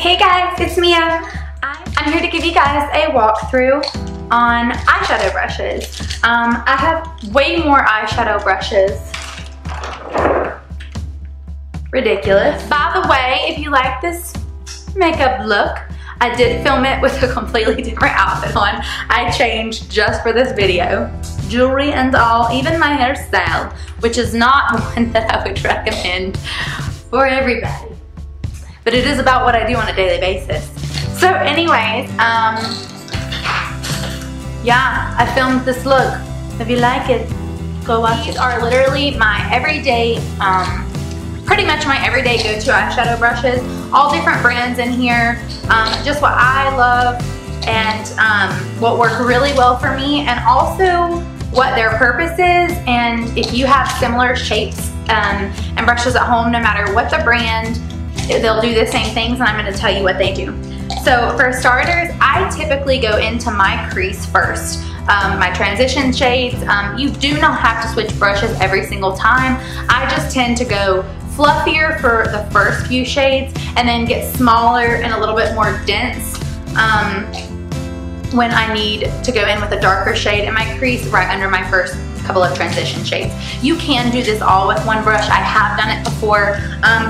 Hey guys, it's Mia. I'm here to give you guys a walkthrough on eyeshadow brushes. I have way more eyeshadow brushes. Ridiculous. By the way, if you like this makeup look, I did film it with a completely different outfit on. I changed just for this video. Jewelry and all, even my hairstyle, which is not one that I would recommend for everybody. But it is about what I do on a daily basis. So anyways, yeah, I filmed this look. If you like it, go watch it. These are literally my everyday, pretty much my everyday go-to eyeshadow brushes. All different brands in here, just what I love and what work really well for me, and also what their purpose is. And if you have similar shapes and brushes at home, no matter what the brand, they'll do the same things, and I'm going to tell you what they do. So for starters, I typically go into my crease first. My transition shades, you do not have to switch brushes every single time. I just tend to go fluffier for the first few shades and then get smaller and a little bit more dense when I need to go in with a darker shade in my crease right under my first couple of transition shades. You can do this all with one brush. I have done it before,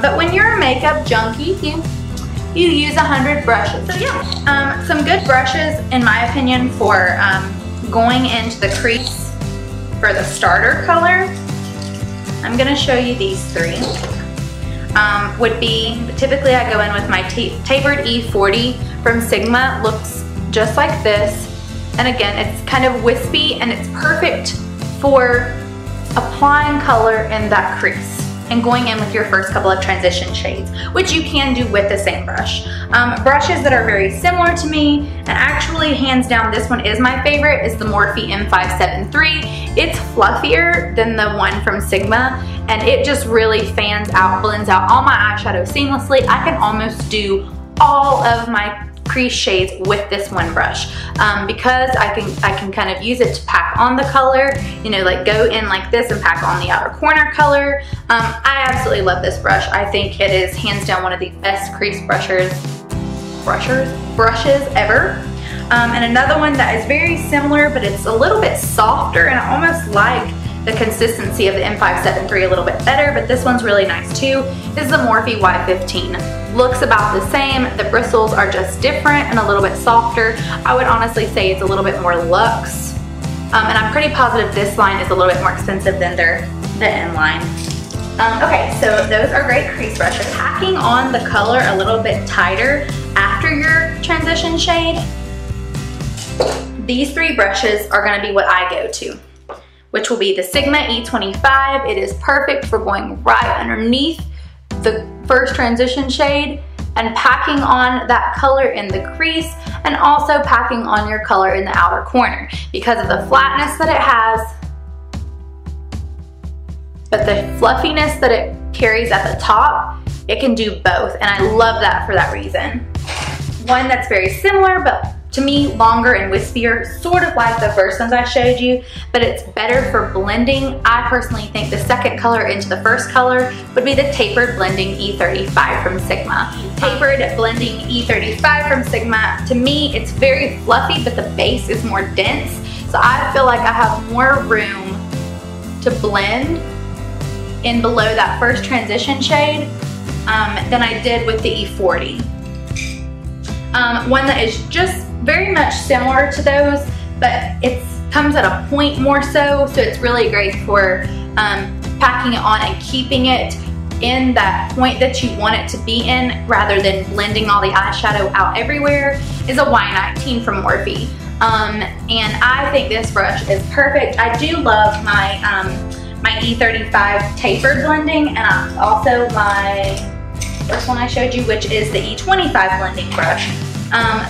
but when you're a makeup junkie, you use 100 brushes. So yeah, some good brushes in my opinion for going into the crease for the starter color. I'm gonna show you these three. Would be, typically I go in with my Tapered E40 from Sigma. Looks just like this. And again, it's kind of wispy and it's perfect for applying color in that crease and going in with your first couple of transition shades, which you can do with the same brush. Brushes that are very similar to me, and actually hands down this one is my favorite, is the Morphe M573. It's fluffier than the one from Sigma, and it just really fans out, blends out all my eyeshadow seamlessly. I can almost do all of my crease shades with this one brush because I can kind of use it to pack on the color, you know, like go in like this and pack on the outer corner color. I absolutely love this brush. I think it is hands down one of the best crease brushes ever. And another one that is very similar, but it's a little bit softer, and I almost like the consistency of the M573 a little bit better, but this one's really nice too, is the Morphe Y15. Looks about the same, the bristles are just different and a little bit softer. I would honestly say it's a little bit more luxe, and I'm pretty positive this line is a little bit more expensive than the inline. Okay, so those are great crease brushes. Packing on the color a little bit tighter after your transition shade, these three brushes are gonna be what I go to, which will be the Sigma E25. It is perfect for going right underneath the first transition shade and packing on that color in the crease, and also packing on your color in the outer corner because of the flatness that it has, but the fluffiness that it carries at the top, it can do both, and I love that for that reason. One that's very similar, but to me, longer and wispier, sort of like the first ones I showed you, but it's better for blending. I personally think the second color into the first color would be the Tapered Blending E35 from Sigma. Tapered Blending E35 from Sigma, to me, it's very fluffy, but the base is more dense, so I feel like I have more room to blend in below that first transition shade than I did with the E40. One that is just very much similar to those, but it comes at a point more so it's really great for packing it on and keeping it in that point that you want it to be in rather than blending all the eyeshadow out everywhere, is a Y19 from Morphe. And I think this brush is perfect. I do love my, my E35 Tapered Blending, and also my first one I showed you, which is the E25 blending brush.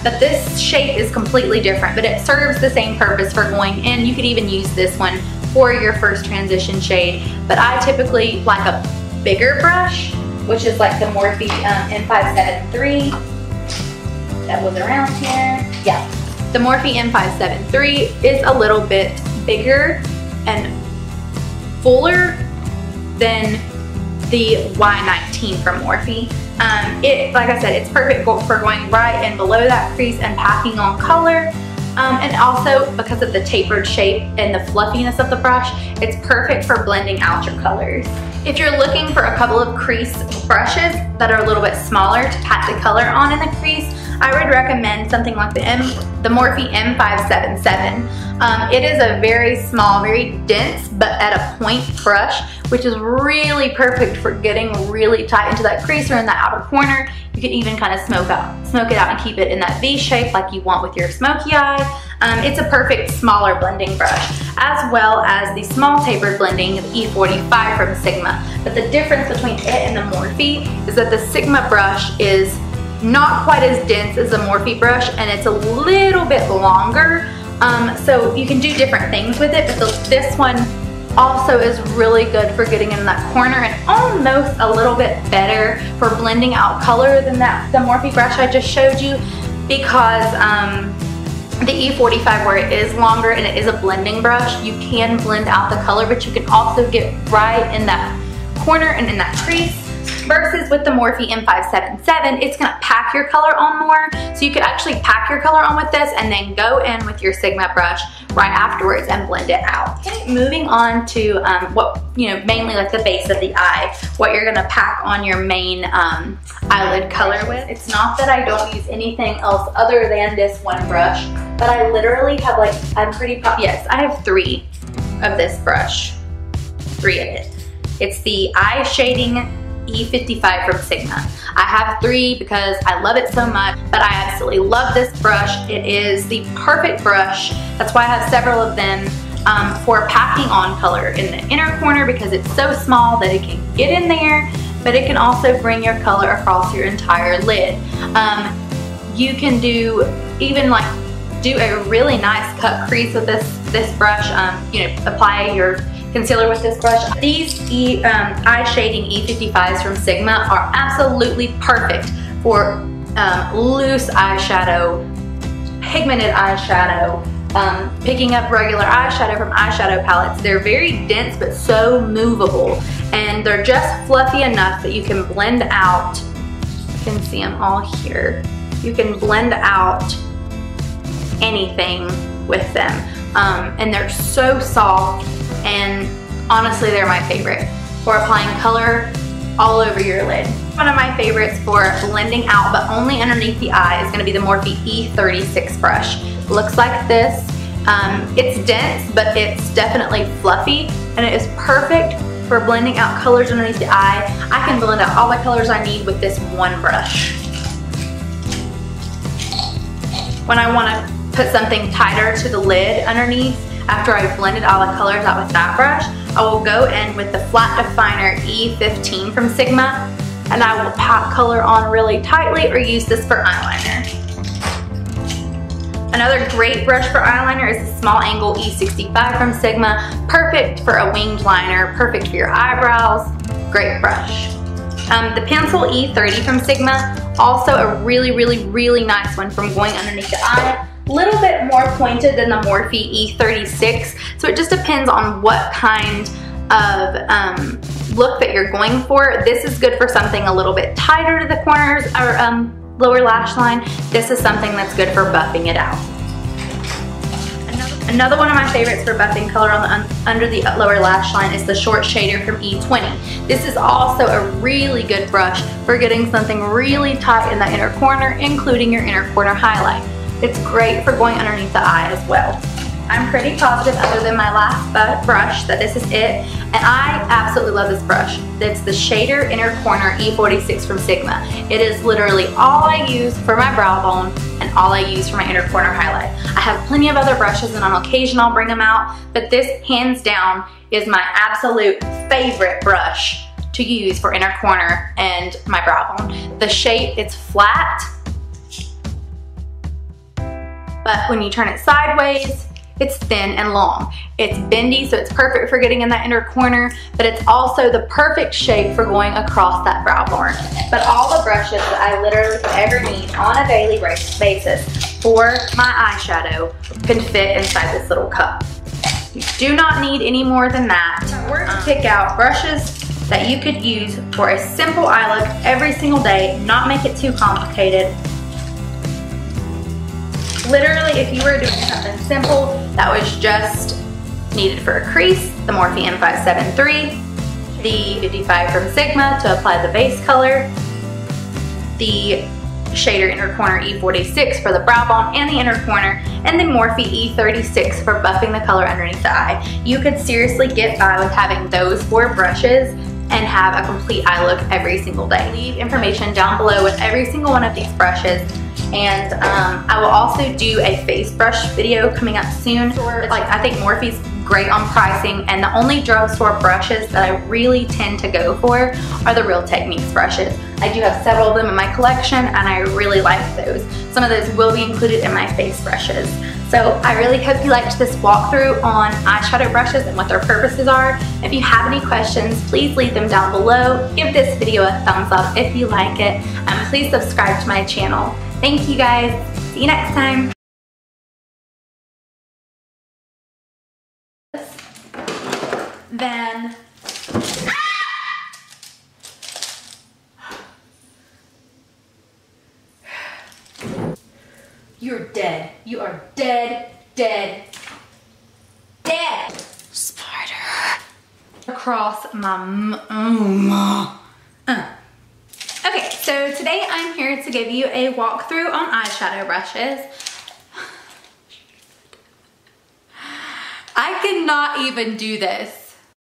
But this shape is completely different, but it serves the same purpose for going in. You could even use this one for your first transition shade, but I typically like a bigger brush, which is like the Morphe M573 that was around here. Yeah, the Morphe M573 is a little bit bigger and fuller than the Y19 from Morphe. Like I said, it's perfect for going right in below that crease and packing on color. And also, because of the tapered shape and the fluffiness of the brush, it's perfect for blending out your colors. If you're looking for a couple of crease brushes that are a little bit smaller to pat the color on in the crease, I would recommend something like the Morphe M577. It is a very small, very dense, but at a point brush, which is really perfect for getting really tight into that crease or in that outer corner. You can even kind of smoke it out and keep it in that V shape like you want with your smoky eye. It's a perfect smaller blending brush, as well as the small tapered blending E45 from Sigma. But the difference between it and the Morphe is that the Sigma brush is not quite as dense as the Morphe brush, and it's a little bit longer. So you can do different things with it, but this one also is really good for getting in that corner and almost a little bit better for blending out color than the Morphe brush I just showed you, because the E45, where it is longer and it is a blending brush, you can blend out the color, but you can also get right in that corner and in that crease. Versus with the Morphe M577, it's gonna pack your color on more. So you could actually pack your color on with this and then go in with your Sigma brush right afterwards and blend it out. Okay, moving on to mainly like the base of the eye, what you're gonna pack on your main eyelid color with. It's not that I don't use anything else other than this one brush, but I literally have yes, I have 3 of this brush, 3 of it. It's the Eye Shading E55 from Sigma. I have 3 because I love it so much, but I absolutely love this brush. It is the perfect brush. That's why I have several of them for packing on color in the inner corner, because it's so small that it can get in there, but it can also bring your color across your entire lid. You can do a really nice cut crease with this brush. Apply your concealer with this brush. These Eye Shading E55s from Sigma are absolutely perfect for loose eyeshadow, pigmented eyeshadow, picking up regular eyeshadow from eyeshadow palettes. They're very dense but so movable, and they're just fluffy enough that you can blend out. You can see them all here. You can blend out anything with them, and they're so soft. And honestly, they're my favorite for applying color all over your lid. One of my favorites for blending out, but only underneath the eye, is gonna be the Morphe E36 brush. It looks like this. It's dense, but it's definitely fluffy, and it is perfect for blending out colors underneath the eye. I can blend out all the colors I need with this one brush. When I wanna put something tighter to the lid underneath, after I've blended all the colors out with that brush, I will go in with the Eye Definer E15 from Sigma, and I will pack color on really tightly or use this for eyeliner. Another great brush for eyeliner is the Small Angle E65 from Sigma. Perfect for a winged liner, perfect for your eyebrows, great brush. The Pencil E30 from Sigma, also a really, really, really nice one from going underneath the eye. Little bit more pointed than the Morphe E36, so it just depends on what kind of look that you're going for. This is good for something a little bit tighter to the corners or lower lash line. This is something that's good for buffing it out. Another one of my favorites for buffing color on under the lower lash line is the short shader from E20. This is also a really good brush for getting something really tight in the inner corner, including your inner corner highlight. It's great for going underneath the eye as well. I'm pretty positive, other than my last brush, that this is it, and I absolutely love this brush. It's the Shader Inner Corner E46 from Sigma. It is literally all I use for my brow bone and all I use for my inner corner highlight. I have plenty of other brushes, and on occasion I'll bring them out, but this, hands down, is my absolute favorite brush to use for inner corner and my brow bone. The shape, it's flat, but when you turn it sideways, it's thin and long. It's bendy, so it's perfect for getting in that inner corner, but it's also the perfect shape for going across that brow bone. But all the brushes that I literally ever need on a daily basis for my eyeshadow can fit inside this little cup. You do not need any more than that. If I were to pick out brushes that you could use for a simple eye look every single day, not make it too complicated. Literally, if you were doing something simple that was just needed for a crease, the Morphe M573, the 55 from Sigma to apply the base color, the shader inner corner E46 for the brow bone and the inner corner, and the Morphe E36 for buffing the color underneath the eye. You could seriously get by with having those 4 brushes and have a complete eye look every single day. Leave information down below with every single one of these brushes. And I will also do a face brush video coming up soon. I think Morphe's great on pricing, and the only drugstore brushes that I really tend to go for are the Real Techniques brushes. I do have several of them in my collection and I really like those. Some of those will be included in my face brushes. So I really hope you liked this walkthrough on eyeshadow brushes and what their purposes are. If you have any questions, please leave them down below. Give this video a thumbs up if you like it, and please subscribe to my channel. Thank you guys. See you next time. Then you're dead. You are dead, dead, dead. Spider across my Okay, so today I'm here to give you a walkthrough on eyeshadow brushes. I cannot even do this.